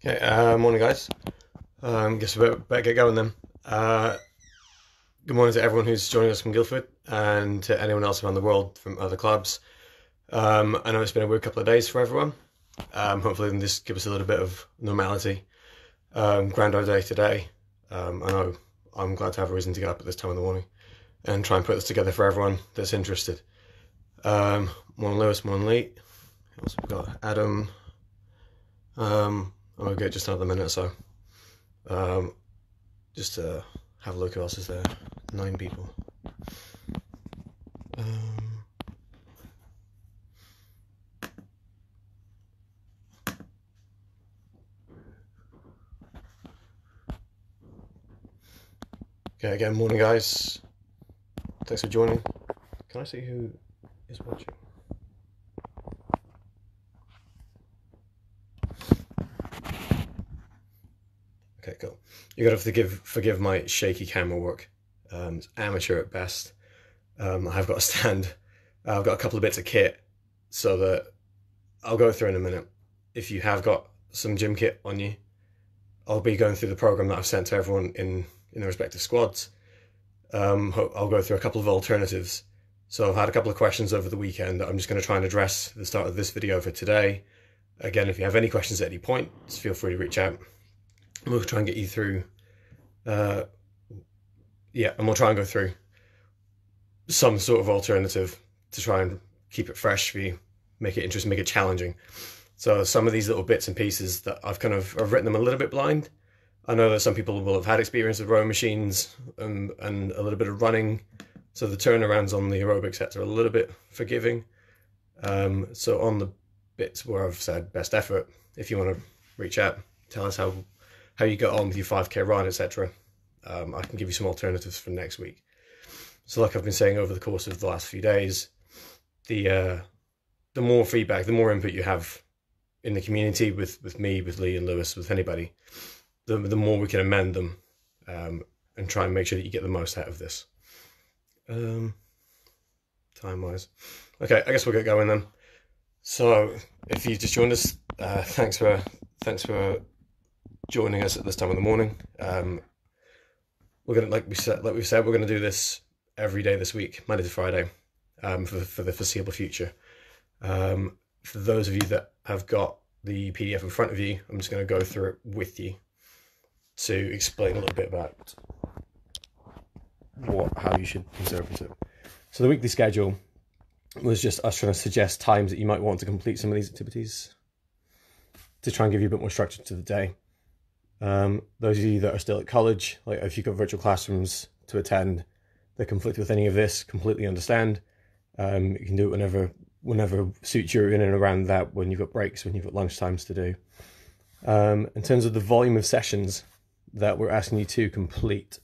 Okay, morning guys. Guess we better get going then. Good morning to everyone who's joining us from Guildford and to anyone else around the world from other clubs. I know it's been a weird couple of days for everyone. Hopefully this give us a little bit of normality. Grand old day today. I know I'm glad to have a reason to get up at this time in the morning and try and put this together for everyone that's interested. Morning Lewis, morning Lee. Also we've got Adam. I'm gonna get just another minute or so. Just to have a look who else is there. 9 people. Okay, again, morning guys. Thanks for joining. Can I see who is watching? Okay, cool. You gotta forgive my shaky camera work. It's amateur at best. I've got a stand. I've got a couple of bits of kit, so that I'll go through in a minute. If you have got some gym kit on you, I'll be going through the program that I've sent to everyone in the respective squads. I'll go through a couple of alternatives. So I've had a couple of questions over the weekend that I'm just going to try and address at the start of this video for today. Again, if you have any questions at any point, just feel free to reach out. We'll try and get you through. And we'll try and go through some sort of alternative to try and keep it fresh for you, make it interesting, make it challenging. So some of these little bits and pieces that I've written them a little bit blind. I know that some people will have had experience with rowing machines and a little bit of running, so the turnarounds on the aerobic sets are a little bit forgiving. So on the bits where I've said best effort, if you want to reach out, tell us how you got on with your 5K run, etc. I can give you some alternatives for next week. So like I've been saying over the course of the last few days, the more feedback, the more input you have in the community with me, with Lee and Lewis, with anybody, the more we can amend them and try and make sure that you get the most out of this. Time-wise. Okay, I guess we'll get going then. So if you've just joined us, thanks for joining us at this time of the morning. We're gonna, like we said, we're gonna do this every day this week, Monday to Friday, for the foreseeable future. For those of you that have got the PDF in front of you, I'm just going to go through it with you to explain a little bit about how you should interpret it. So the weekly schedule was just us trying to suggest times that you might want to complete some of these activities to try and give you a bit more structure to the day. Those of you that are still at college, like if you've got virtual classrooms to attend that conflict with any of this, completely understand. You can do it whenever suits you in and around that, when you've got breaks, when you've got lunch times to do. In terms of the volume of sessions that we're asking you to complete,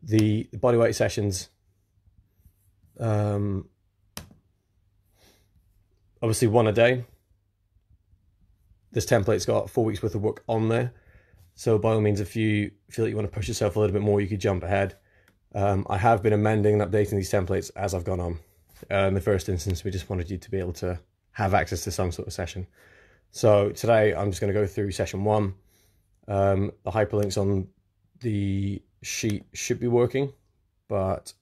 the bodyweight sessions, obviously 1 a day. This template's got 4 weeks worth of work on there. So by all means, if you feel that you want to push yourself a little bit more, you could jump ahead. I have been amending and updating these templates as I've gone on. In the first instance, we just wanted you to be able to have access to some sort of session. So today, I'm just going to go through session 1. The hyperlinks on the sheet should be working, but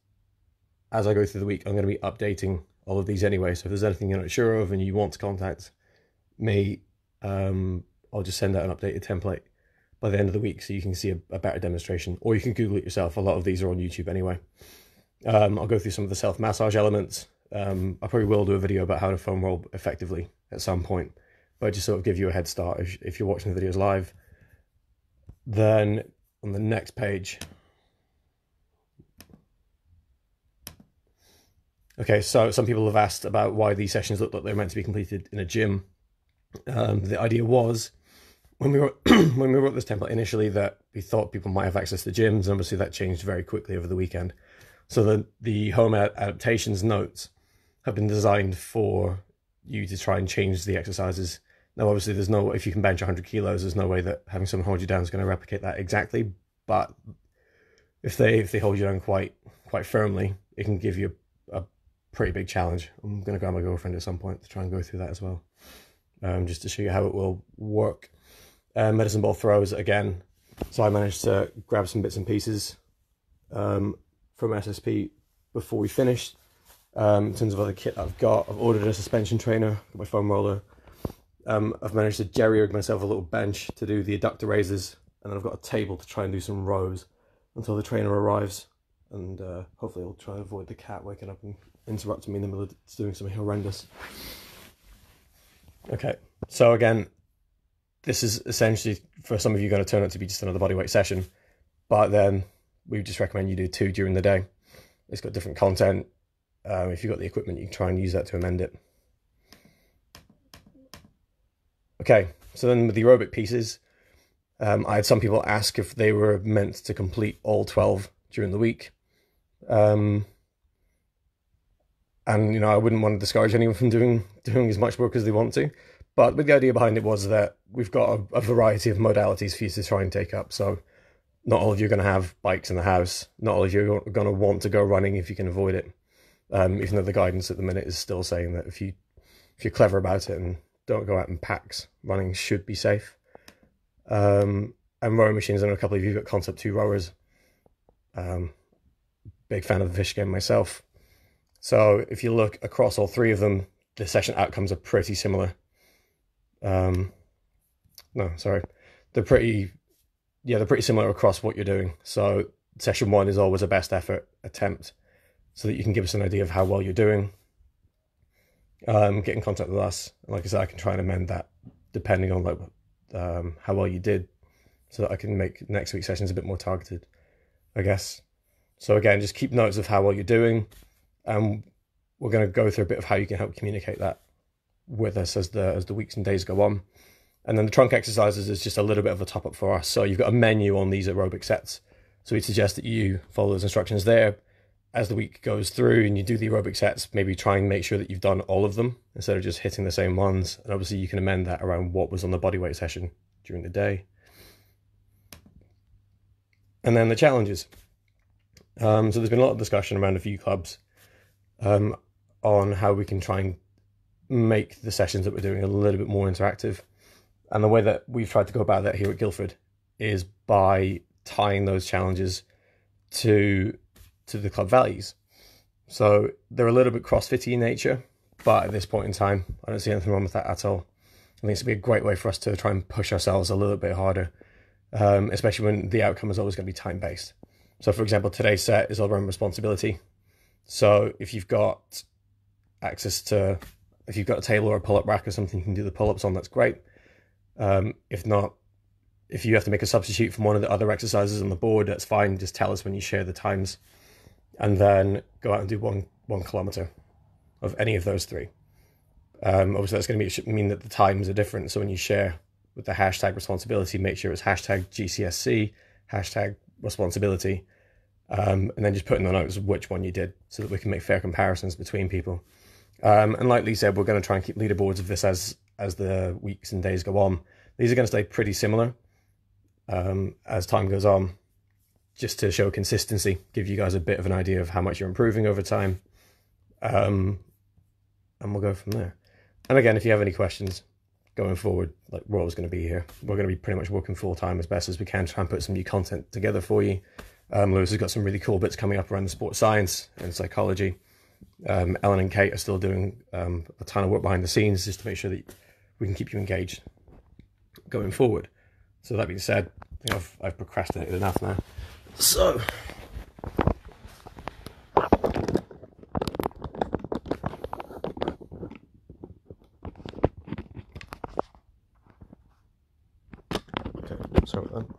as I go through the week, I'm going to be updating all of these anyway. So if there's anything you're not sure of and you want to contact me, I'll just send out an updated template by the end of the week so you can see a better demonstration, or you can Google it yourself. A lot of these are on YouTube anyway. I'll go through some of the self-massage elements. I probably will do a video about how to foam roll effectively at some point, but just sort of give you a head start if you're watching the videos live. Then on the next page, okay, so some people have asked about why these sessions look like they're meant to be completed in a gym. The idea was, when we wrote this template initially, that we thought people might have access to gyms, and obviously that changed very quickly over the weekend. So the home adaptations notes have been designed for you to try and change the exercises. Now, obviously, if you can bench 100 kilos, there's no way that having someone hold you down is going to replicate that exactly. But if they hold you down quite firmly, it can give you a pretty big challenge. I'm going to grab my girlfriend at some point to try and go through that as well, just to show you how it will work. medicine ball throws again. So I managed to grab some bits and pieces from SSP before we finished. In terms of other kit I've got, I've ordered a suspension trainer, my foam roller. I've managed to jerry-rig myself a little bench to do the adductor raises, and then I've got a table to try and do some rows until the trainer arrives, and hopefully I'll try and avoid the cat waking up and interrupting me in the middle of doing something horrendous. Okay, so again, this is essentially, for some of you, going to turn out to be just another bodyweight session, but then we just recommend you do 2 during the day. It's got different content. If you've got the equipment, you can try and use that to amend it. Okay, so then with the aerobic pieces, I had some people ask if they were meant to complete all 12 during the week. And, you know, I wouldn't want to discourage anyone from doing as much work as they want to. But the idea behind it was that we've got a variety of modalities for you to try and take up. So not all of you are going to have bikes in the house. Not all of you are going to want to go running if you can avoid it. Even though the guidance at the minute is still saying that if you're clever about it and don't go out in packs, running should be safe. And rowing machines, I know a couple of you have got Concept 2 rowers. Big fan of the fish game myself. So if you look across all 3 of them, the session outcomes are pretty similar. They're pretty similar across what you're doing. So session 1 is always a best effort attempt, so that you can give us an idea of how well you're doing. Get in contact with us. Like I said, I can try and amend that depending on how well you did, so that I can make next week's sessions a bit more targeted, I guess. So again, just keep notes of how well you're doing, and we're going to go through a bit of how you can help communicate that with us as the weeks and days go on. And then the trunk exercises is just a little bit of a top up for us. So you've got a menu on these aerobic sets. So we suggest that you follow those instructions there. As the week goes through and you do the aerobic sets, maybe try and make sure that you've done all of them instead of just hitting the same ones. And obviously you can amend that around what was on the bodyweight session during the day. And then the challenges. So there's been a lot of discussion around a few clubs on how we can try and make the sessions that we're doing a little bit more interactive. And the way that we've tried to go about that here at Guildford is by tying those challenges to the club values. So they're a little bit CrossFit-y in nature, but at this point in time, I don't see anything wrong with that at all. I think it's going to be a great way for us to try and push ourselves a little bit harder, especially when the outcome is always going to be time-based. So for example, today's set is all around responsibility. So if you've got access to, if you've got a table or a pull-up rack or something you can do the pull-ups on, that's great. If not, if you have to make a substitute from one of the other exercises on the board, that's fine. Just tell us when you share the times, and then go out and do one kilometer of any of those 3. Obviously that's going to mean that the times are different. So when you share with the hashtag responsibility, make sure it's hashtag GCSC, hashtag responsibility, and then just put in the notes of which one you did, so that we can make fair comparisons between people. And like Lee said, we're going to try and keep leaderboards of this as the weeks and days go on. These are going to stay pretty similar as time goes on, just to show consistency, give you guys a bit of an idea of how much you're improving over time. And we'll go from there. And again, if you have any questions going forward, like, we're always going to be here. We're going to be pretty much working full time as best as we can to try and put some new content together for you. Lewis has got some really cool bits coming up around the sports science and psychology. Ellen and Kate are still doing a ton of work behind the scenes just to make sure that we can keep you engaged going forward. So that being said, I think I've procrastinated enough now. So okay, sorry about that.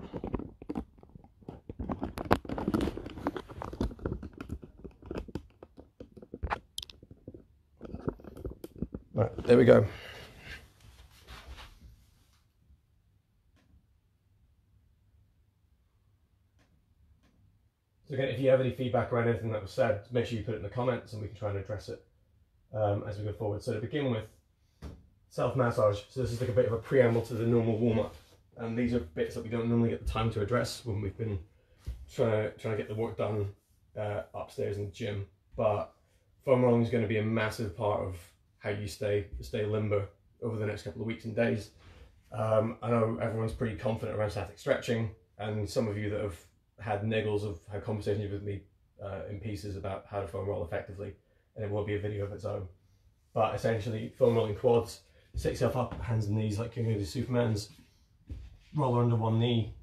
Right, there we go. So again, if you have any feedback around anything that was said, make sure you put it in the comments and we can try and address it as we go forward. So to begin with, self-massage. So this is like a bit of a preamble to the normal warm-up. And these are bits that we don't normally get the time to address when we've been trying to get the work done upstairs in the gym. But foam rolling is going to be a massive part of how you stay limber over the next couple of weeks and days. I know everyone's pretty confident around static stretching, and some of you that have had niggles have had conversations with me in pieces about how to foam roll effectively, and it will be a video of its own. But essentially, foam rolling quads, set yourself up, hands and knees like you're going to do Superman's, roller under one knee,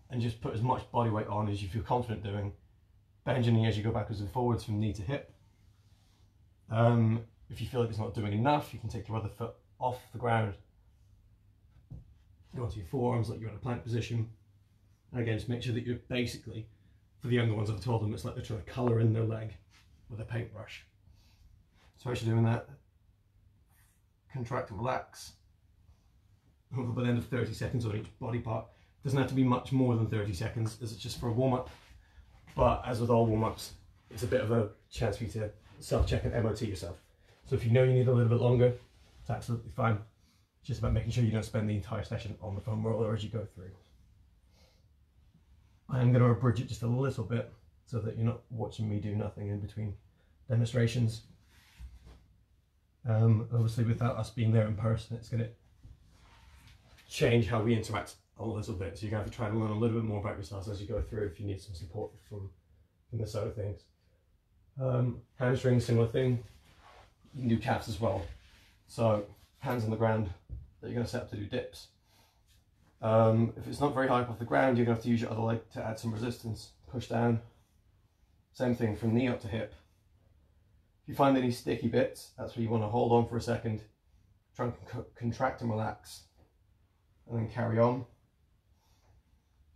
and just put as much body weight on as you feel confident doing. Bend your knee as you go backwards and forwards from knee to hip. If you feel like it's not doing enough, you can take your other foot off the ground, go onto your forearms like you're in a plank position. And again, just make sure that you're basically, for the younger ones, I've told them it's like they're trying to colour in their leg with a paintbrush. So as you're doing that, contract and relax. Hopefully by the end of 30 seconds on each body part. Doesn't have to be much more than 30 seconds, as it's just for a warm-up. But as with all warm-ups, it's a bit of a chance for you to self-check and MOT yourself. So if you know you need a little bit longer, it's absolutely fine. It's just about making sure you don't spend the entire session on the foam roller as you go through. I am going to abridge it just a little bit so that you're not watching me do nothing in between demonstrations. Obviously without us being there in person, it's going to change how we interact a little bit. So you're going to have to try to learn a little bit more about yourselves as you go through if you need some support from this side of things. Hamstrings, similar thing. You can do calves as well. So hands on the ground that you're going to set up to do dips. If it's not very high up off the ground, you're going to have to use your other leg to add some resistance. Push down. Same thing from knee up to hip. If you find any sticky bits, that's where you want to hold on for a second. Try and contract and relax. And then carry on.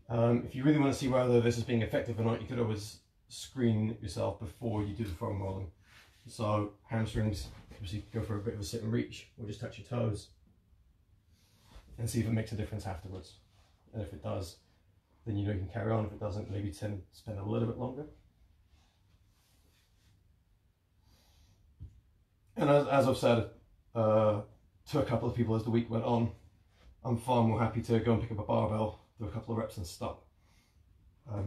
If you really want to see whether this is being effective or not, you could always screen yourself before you do the foam rolling. So hamstrings, obviously go for a bit of a sit and reach, or just touch your toes and see if it makes a difference afterwards. And if it does, then you know you can carry on. If it doesn't, maybe spend a little bit longer. And as I've said to a couple of people as the week went on, I'm far more happy to go and pick up a barbell, do a couple of reps and stop.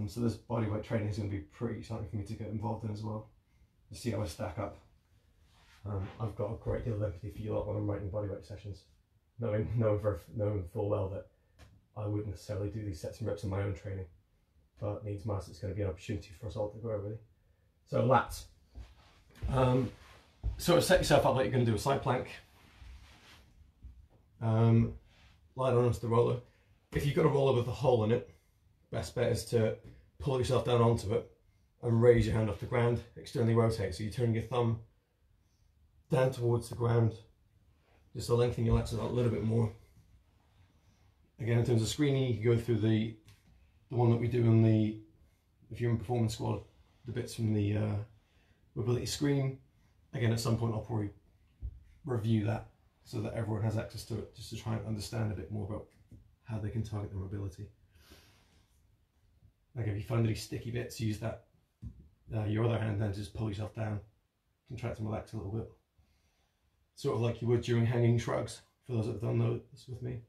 So this bodyweight training is going to be pretty exciting for me to get involved in as well, to see how I stack up. I've got a great deal of empathy for you lot when I'm writing bodyweight sessions, knowing full well that I wouldn't necessarily do these sets and reps in my own training, but needs must, it's going to be an opportunity for us all to grow really. So lats. Sort of set yourself up like you're going to do a side plank. Lie down onto the roller. If you've got a roller with a hole in it, best bet is to pull yourself down onto it and raise your hand off the ground, externally rotate. So you're turning your thumb down towards the ground, just to lengthen your lats out a little bit more. Again, in terms of screening, you can go through the one that we do in the, if you're in performance squad, the bits from the mobility screen. Again, at some point I'll probably review that so that everyone has access to it, just to try and understand a bit more about how they can target their mobility. Like if you find any sticky bits, use that your other hand then to just pull yourself down, contract and relax a little bit. Sort of like you would during hanging shrugs, for those that have done this with me.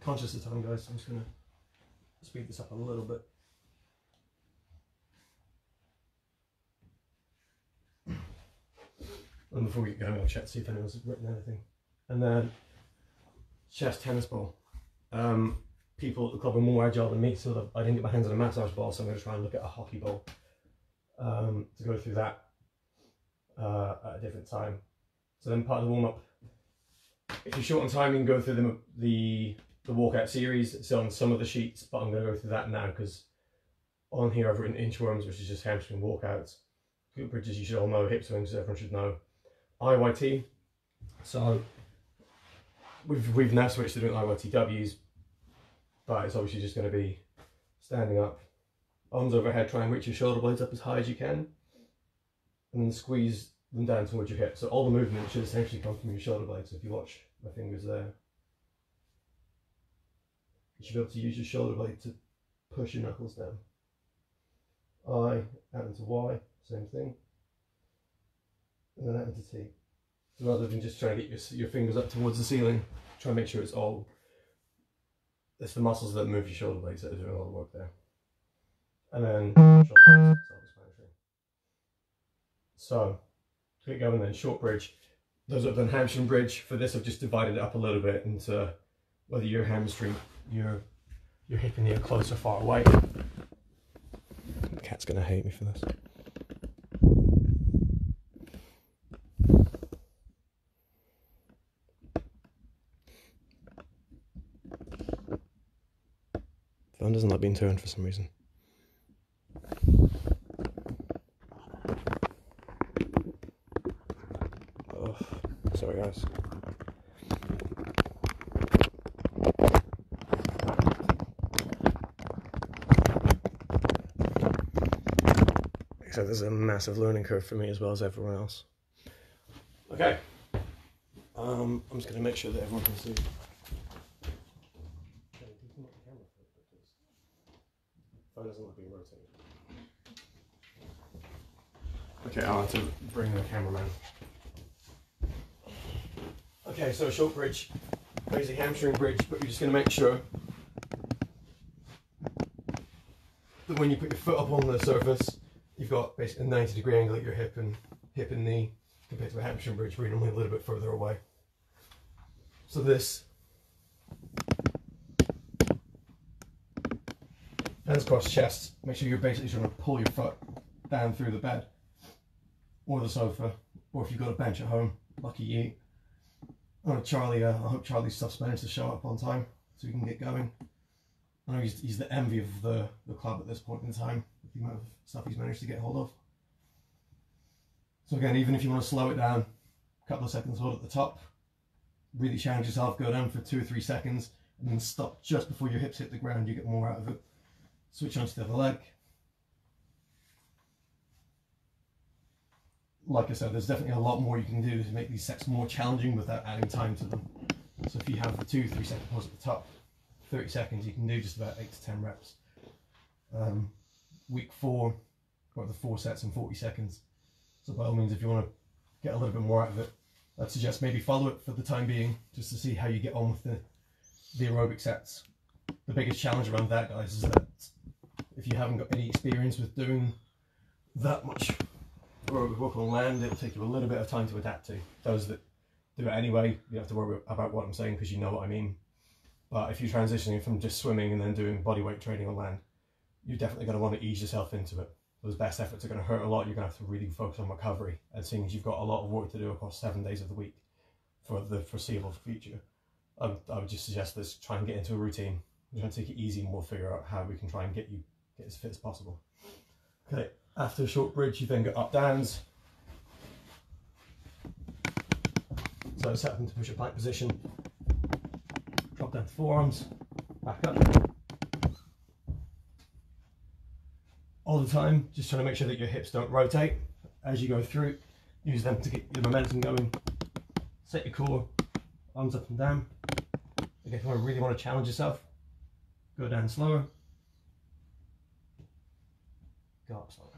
Conscious of time, guys, so I'm just going to speed this up a little bit. And before we get going, I'll check to see if anyone's written anything. And then chest tennis ball. People at the club are more agile than me, so I didn't get my hands on a massage ball, so I'm going to try and look at a hockey ball to go through that at a different time. So then part of the warm-up, if you're short on time, you can go through the walkout series. It's on some of the sheets, but I'm going to go through that now because on here I've written inchworms, which is just hamstring walkouts. Glute bridges you should all know, hip swings everyone should know. IYT, so we've now switched to doing IYTWs, but it's obviously just going to be standing up, arms overhead, try and reach your shoulder blades up as high as you can, and then squeeze them down towards your hips. So all the movement should essentially come from your shoulder blades. So if you watch my fingers there, you should be able to use your shoulder blade to push your knuckles down. I out into Y, same thing. And then out into T. So rather than just trying to get your fingers up towards the ceiling, try and make sure it's the muscles that move your shoulder blades that are doing all the work there. And then shoulder blades, self-explanatory. So, get going. Then short bridge. Those have done hamstring bridge. For this, I've just divided it up a little bit into whether your hamstring, your hip and knee are close or far away. The cat's gonna hate me for this. Phone doesn't like being turned for some reason. Oh, sorry guys. So there's a massive learning curve for me as well as everyone else. Okay. I'm just going to make sure that everyone can see. Phone doesn't like being rotated. Okay, I'll have to bring the cameraman. Okay, so short bridge, crazy hamstring bridge, but you're just going to make sure that when you put your foot up on the surface, you've got basically a 90-degree angle at your hip and knee, compared to a hamstring bridge where you're normally a little bit further away. So this, hands across chest, make sure you're basically trying to pull your foot down through the bed or the sofa, or if you've got a bench at home, lucky you. Charlie, I hope Charlie's stuff's managed to show up on time so we can get going. I know he's the envy of the club at this point in time, with the amount of stuff he's managed to get hold of. So again, even if you want to slow it down, a couple of seconds hold at the top, really challenge yourself, go down for 2 or 3 seconds, and then stop just before your hips hit the ground, you get more out of it. Switch on to the other leg. Like I said, there's definitely a lot more you can do to make these sets more challenging without adding time to them. So if you have the 2 or 3 second pause at the top, 30 seconds, you can do just about 8 to 10 reps. Week 4, got the 4 sets in 40 seconds. So by all means, if you want to get a little bit more out of it, I'd suggest maybe follow it for the time being, just to see how you get on with the aerobic sets. The biggest challenge around that, guys, is that if you haven't got any experience with doing that much aerobic work on land, it'll take you a little bit of time to adapt to. Those that do it anyway, you don't have to worry about what I'm saying because you know what I mean. But if you're transitioning from just swimming and then doing bodyweight training on land, you're definitely going to want to ease yourself into it. Those best efforts are going to hurt a lot. You're going to have to really focus on recovery. And seeing as you've got a lot of work to do across 7 days of the week for the foreseeable future, I would just suggest this, try and get into a routine. We're going to take it easy and we'll figure out how we can try and get as fit as possible. Okay, after a short bridge, you then go up downs. So set up into push-up plank position. Drop down to forearms, back up. All the time, just trying to make sure that your hips don't rotate as you go through. Use them to get your momentum going. Set your core, arms up and down. Again, if you really want to challenge yourself, go down slower. Go up slower.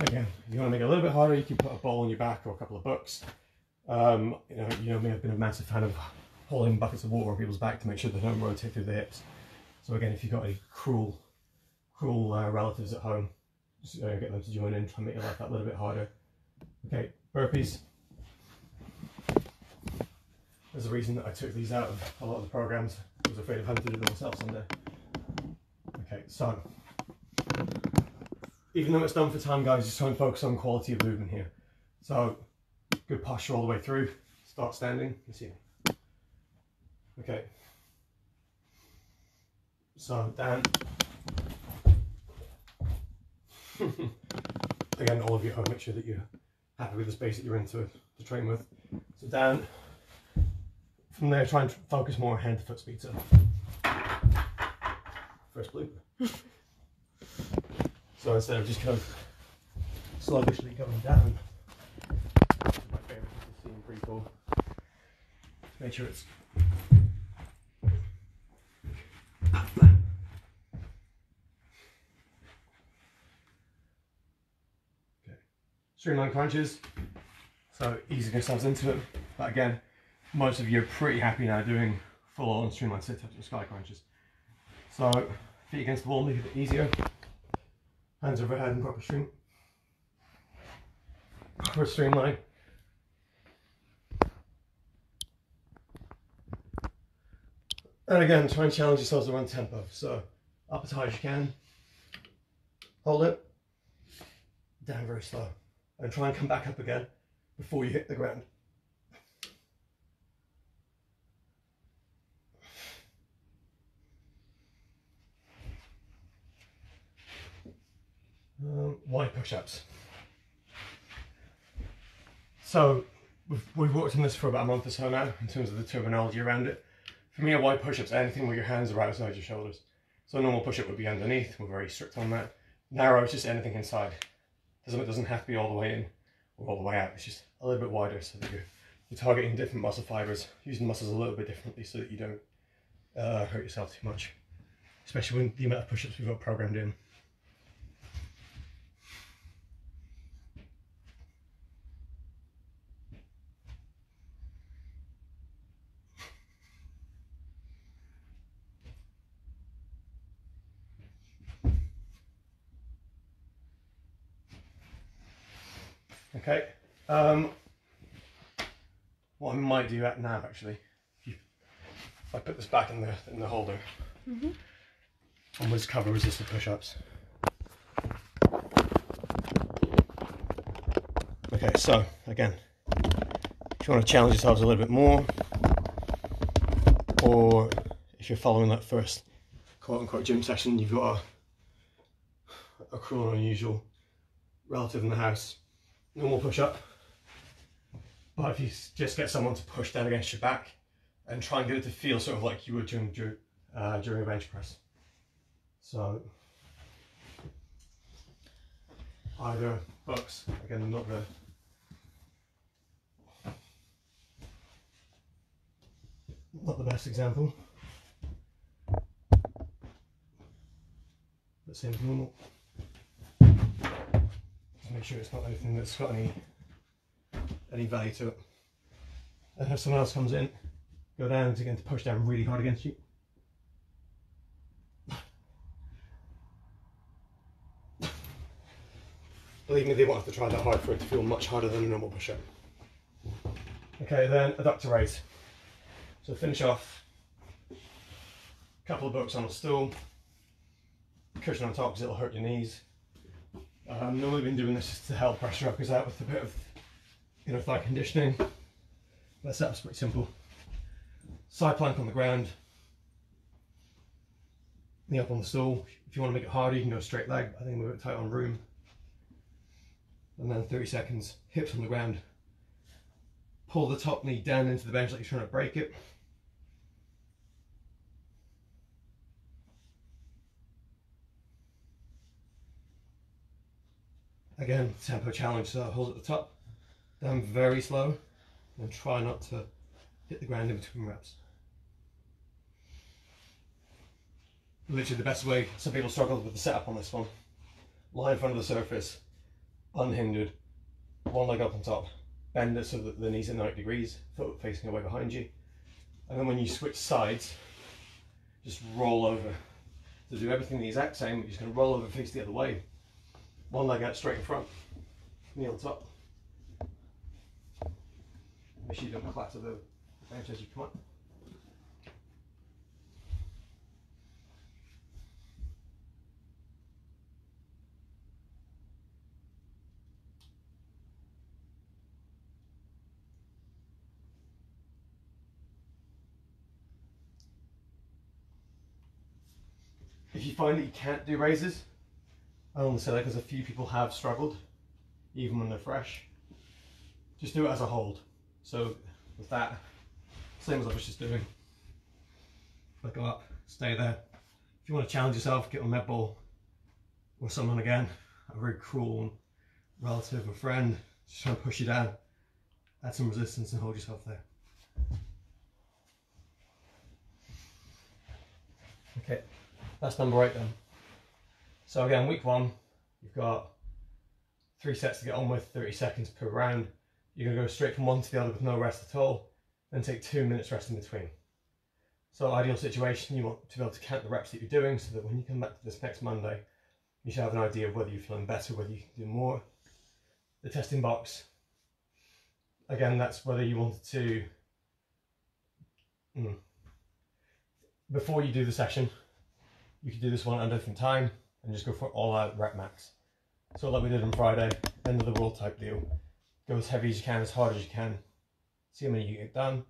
Again, if you want to make it a little bit harder, you can put a ball on your back or a couple of books. You may have been a massive fan of holding buckets of water on people's back to make sure they don't rotate through the hips. So again, if you've got any cruel relatives at home, just get them to join in, try and make your life that little bit harder. Okay, burpees. There's a reason that I took these out of a lot of the programs. I was afraid of having to do them myself someday. Okay, so even though it's done for time, guys, just try and focus on quality of movement here. So good posture all the way through. Start standing. You see me. Okay. So down. Again, all of you at home, make sure that you're happy with the space that you're in to train with. So down. From there, try and focus more on hand to foot speed. So first blooper. So instead of just kind of sluggishly going down, which is my favourite to see in pre-fall, make sure it's okay. Streamline crunches, so easing yourselves into it. But again, most of you are pretty happy now doing full-on streamline sit-ups or sky crunches. So Feet against the wall, make it a bit easier. Hands overhead in proper streamline. And again, try and challenge yourselves around tempo. So up as high as you can, hold it, down very slow, and try and come back up again before you hit the ground. Wide push-ups. So we've worked on this for about a month or so now in terms of the terminology around it. For me, a wide push-up is anything where your hands are outside your shoulders. So a normal push-up would be underneath. We're very strict on that. Narrow is just anything inside. It doesn't have to be all the way in or all the way out. It's just a little bit wider so that you're targeting different muscle fibers, using muscles a little bit differently so that you don't hurt yourself too much, especially when the amount of push-ups we've got programmed in. Okay, what I might do that now actually, if I put this back in the holder, and we'll just cover resisted push-ups. Okay, so again, if you want to challenge yourselves a little bit more, or if you're following that first quote-unquote gym session, you've got a cruel and unusual relative in the house, normal push-up. But if you just get someone to push down against your back and try and get it to feel sort of like you would during a bench press. So either bucks, again not the best example, but same as normal. Just make sure it's not anything that's got any value to it. And if someone else comes in, go down to again to push down really hard against you. Believe me, they won't have to try that hard for it to feel much harder than a normal push-up. Okay, then adductor raise. So finish off, a couple of bucks on a stool, cushion on top because it'll hurt your knees. Normally been doing this just to help pressure uppers out with a bit of inner thigh conditioning. That setup's pretty simple. Side plank on the ground, knee up on the stool. If you want to make it harder, you can go straight leg. I think I'm a bit tight on room. And then 30 seconds, hips on the ground. Pull the top knee down into the bench like you're trying to break it. Again, tempo challenge, so hold at the top, down very slow, and try not to hit the ground in between reps. Literally the best way, some people struggle with the setup on this one. Lie in front of the surface, unhindered, one leg up on top, bend it so that the knees are 90 degrees, foot facing away behind you. And then when you switch sides, just roll over. To do everything the exact same, you're just going to roll over, face the other way. One leg out straight in front, knee on top. Make sure you don't clatter the bench as you come up. If you find that you can't do raises, I only say that because a few people have struggled, even when they're fresh. Just do it as a hold. So with that, same as I was just doing. If I go up, stay there. If you want to challenge yourself, get on med ball with someone again, a very cruel relative or friend, just trying to push you down. Add some resistance and hold yourself there. Okay, that's number 8 then. So again, week 1, you've got 3 sets to get on with, 30 seconds per round. You're going to go straight from one to the other with no rest at all, then take 2 minutes rest in between. So ideal situation, you want to be able to count the reps that you're doing so that when you come back to this next Monday, you should have an idea of whether you're feeling better, whether you can do more. The testing box, again, that's whether you wanted to, before you do the session, you could do this one at a different time and just go for all out rep max. So like we did on Friday, end of the world type deal. Go as heavy as you can, as hard as you can, see how many you get done,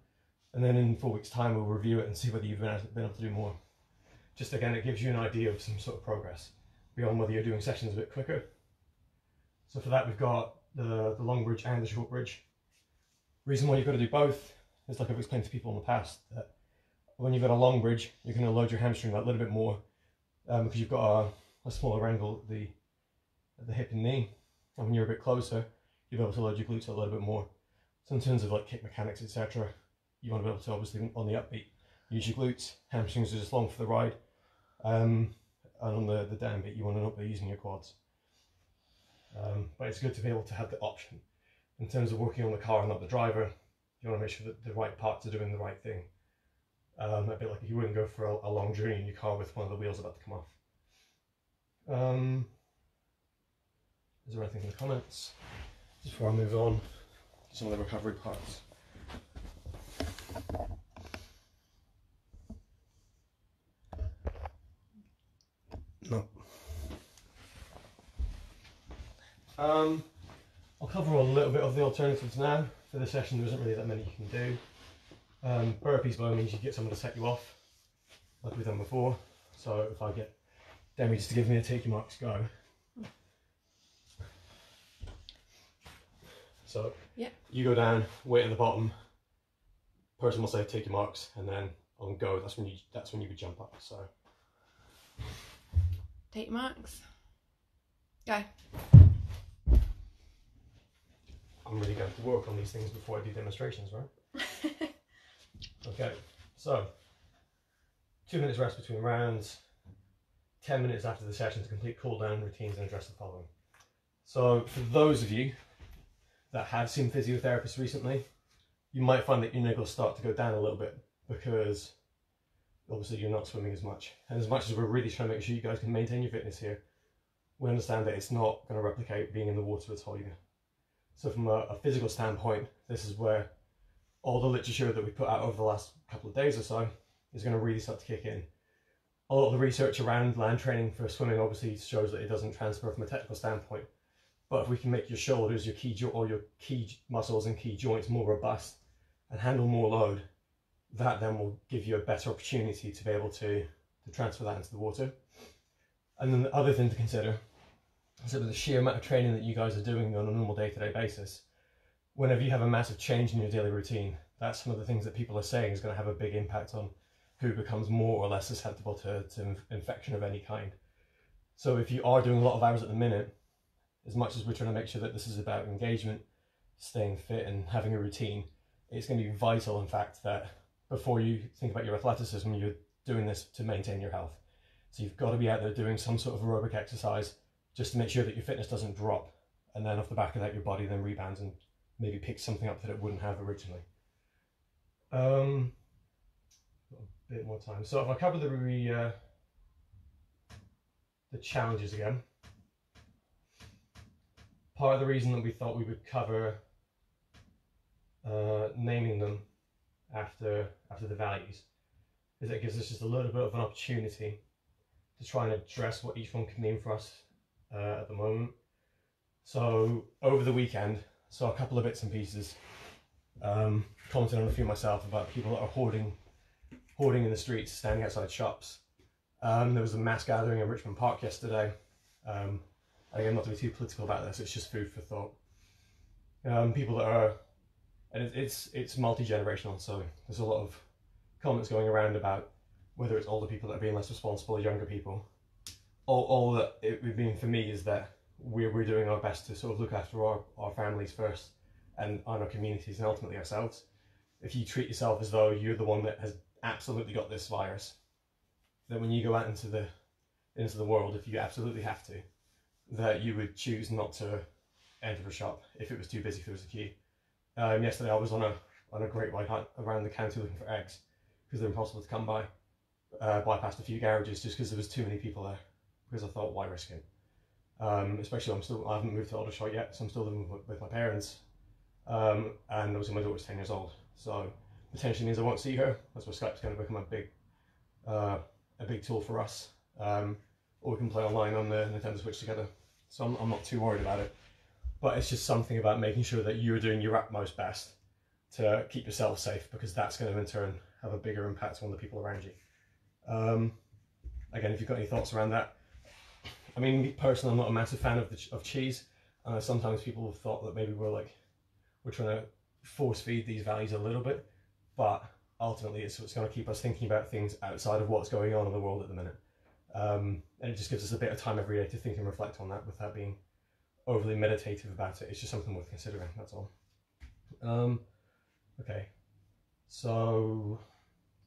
and then in 4 weeks time we'll review it and see whether you've been able to do more. Just again, it gives you an idea of some sort of progress beyond whether you're doing sessions a bit quicker. So for that we've got the long bridge and the short bridge. Reason why you've got to do both is, like I've explained to people in the past, that when you've got a long bridge you're going to load your hamstring a little bit more because you've got a smaller angle at the hip and knee, and when you're a bit closer you'll be able to load your glutes a little bit more. So in terms of like kick mechanics, etc., you want to be able to, obviously on the upbeat, use your glutes, hamstrings are just long for the ride, and on the downbeat you want to not be using your quads. But it's good to be able to have the option. In terms of working on the car and not the driver, you want to make sure that the right parts are doing the right thing. A bit like if you wouldn't go for a long journey in your car with one of the wheels about to come off. Is there anything in the comments? Just before I move on to some of the recovery parts. No. I'll cover a little bit of the alternatives now. For this session there isn't really that many you can do. Burpees by all means you get someone to set you off, like we've done before. So if I get Demi just to give me a take your marks go. So yeah, you go down, weight at the bottom, person will say take your marks, and then on go, that's when you would jump up. So take your marks, go. I'm really going to work on these things before I do demonstrations, right? Okay, so 2 minutes rest between rounds, 10 minutes after the session to complete cool down routines and address the following. So for those of you that have seen physiotherapists recently, you might find that your niggles start to go down a little bit because obviously you're not swimming as much. And as much as we're really trying to make sure you guys can maintain your fitness here, we understand that it's not going to replicate being in the water at all. So from a physical standpoint, this is where all the literature that we put out over the last couple of days or so is going to really start to kick in. A lot of the research around land training for swimming obviously shows that it doesn't transfer from a technical standpoint. But if we can make your shoulders, your key muscles and key joints more robust and handle more load, that then will give you a better opportunity to be able to transfer that into the water. And then the other thing to consider is that with the sheer amount of training that you guys are doing on a normal day-to-day basis, whenever you have a massive change in your daily routine, that's some of the things that people are saying is going to have a big impact on who becomes more or less susceptible to infection of any kind. So if you are doing a lot of hours at the minute, as much as we're trying to make sure that this is about engagement, staying fit and having a routine, it's going to be vital, in fact, that before you think about your athleticism, you're doing this to maintain your health. So you've got to be out there doing some sort of aerobic exercise just to make sure that your fitness doesn't drop. And then off the back of that, your body then rebounds and maybe picks something up that it wouldn't have originally. A bit more time. So if I cover the challenges again, part of the reason that we thought we would cover naming them after the values is that it gives us just a little bit of an opportunity to try and address what each one can mean for us at the moment. So over the weekend, saw a couple of bits and pieces, commented on a few myself about people that are hoarding in the streets, standing outside shops. There was a mass gathering in Richmond Park yesterday. Again, not to be too political about this, it's just food for thought. People that are, and it's multi-generational, so there's a lot of comments going around about whether it's older people that are being less responsible or younger people. All that it would mean for me is that we're doing our best to sort of look after our families first and our communities and ultimately ourselves. If you treat yourself as though you're the one that has absolutely got this virus, then when you go out into the world, if you absolutely have to, that you would choose not to enter a shop if it was too busy, if there was a queue. Yesterday I was on a great white hunt around the county looking for eggs, because they're impossible to come by. Bypassed a few garages just because there was too many people there, because I thought, why risk it? Especially I haven't moved to Aldershot yet, so I'm still living with my parents, and obviously my daughter's 10 years old, so potentially means I won't see her. That's where Skype's going to become a big tool for us, or we can play online on the Nintendo Switch together, so I'm not too worried about it. But it's just something about making sure that you're doing your utmost best to keep yourself safe, because that's going to in turn have a bigger impact on the people around you. Again, if you've got any thoughts around that. I mean, me personally, I'm not a massive fan of cheese. Sometimes people have thought that maybe we're trying to force feed these values a little bit, but ultimately it's what's going to keep us thinking about things outside of what's going on in the world at the minute. And it just gives us a bit of time every day to think and reflect on that without being overly meditative about it. It's just something worth considering, that's all. Okay, so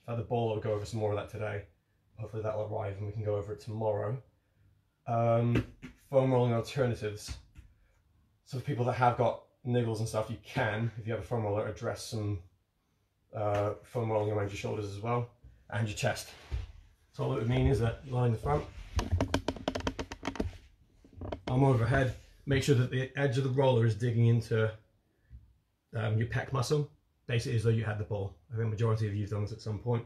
if I had the ball, I'll go over some more of that today. Hopefully that'll arrive and we can go over it tomorrow. Foam rolling alternatives. So for people that have got niggles and stuff, you can, if you have a foam roller, address some foam rolling around your shoulders as well, and your chest. So all it would mean is that you lie in the front, arm overhead, make sure that the edge of the roller is digging into your pec muscle, basically as though you had the ball. I think the majority of you have done this at some point.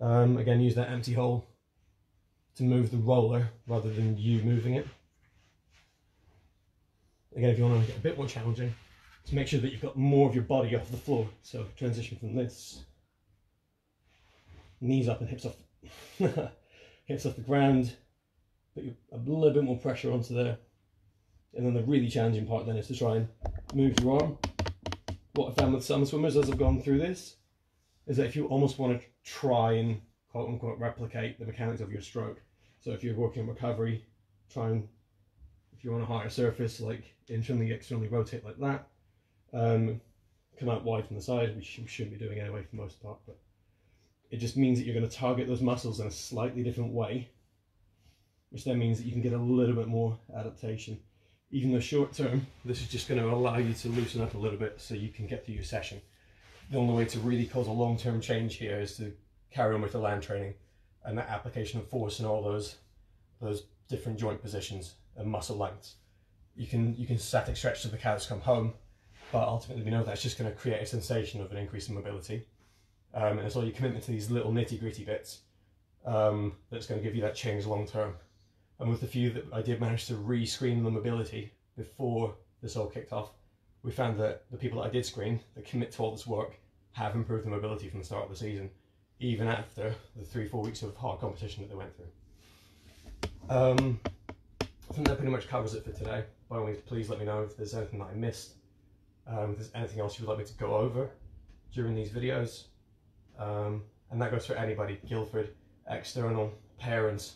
Again, use that empty hole to move the roller rather than you moving it. Again, if you want to make it a bit more challenging, to make sure that you've got more of your body off the floor. So transition from this, knees up and hips off, hips off the ground, put a little bit more pressure onto there. And then the really challenging part then is to try and move your arm. What I found with some swimmers as I've gone through this is that if you almost want to try and quote unquote replicate the mechanics of your stroke. So if you're working on recovery, try and, if you're on a higher surface, like internally, externally rotate like that. Come out wide from the side, which you shouldn't be doing anyway for the most part, but it just means that you're going to target those muscles in a slightly different way, which then means that you can get a little bit more adaptation. Even though short term, this is just going to allow you to loosen up a little bit so you can get through your session. The only way to really cause a long-term change here is to carry on with the land training and that application of force in all those different joint positions and muscle lengths. You can static stretch to the cows come home, but ultimately we know that's just going to create a sensation of an increase in mobility. And it's all your commitment to these little nitty-gritty bits that's going to give you that change long-term. And with the few that I did manage to re-screen the mobility before this all kicked off, we found that the people that I did screen that commit to all this work have improved the mobility from the start of the season, even after the 3-4 weeks of hard competition that they went through. I think that pretty much covers it for today. By all means, please let me know if there's anything that I missed, if there's anything else you would like me to go over during these videos. And that goes for anybody, Guildford, external, parents.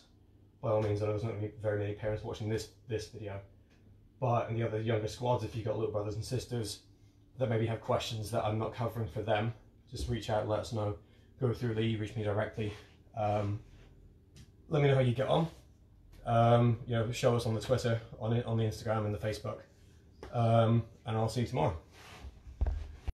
By all means, I know there's not going to be very many parents watching this video, but in the other younger squads, if you've got little brothers and sisters that maybe have questions that I'm not covering for them, just reach out, let us know. Go through Lee, reach me directly. Let me know how you get on. You know, show us on the Twitter, on the Instagram and the Facebook. And I'll see you tomorrow.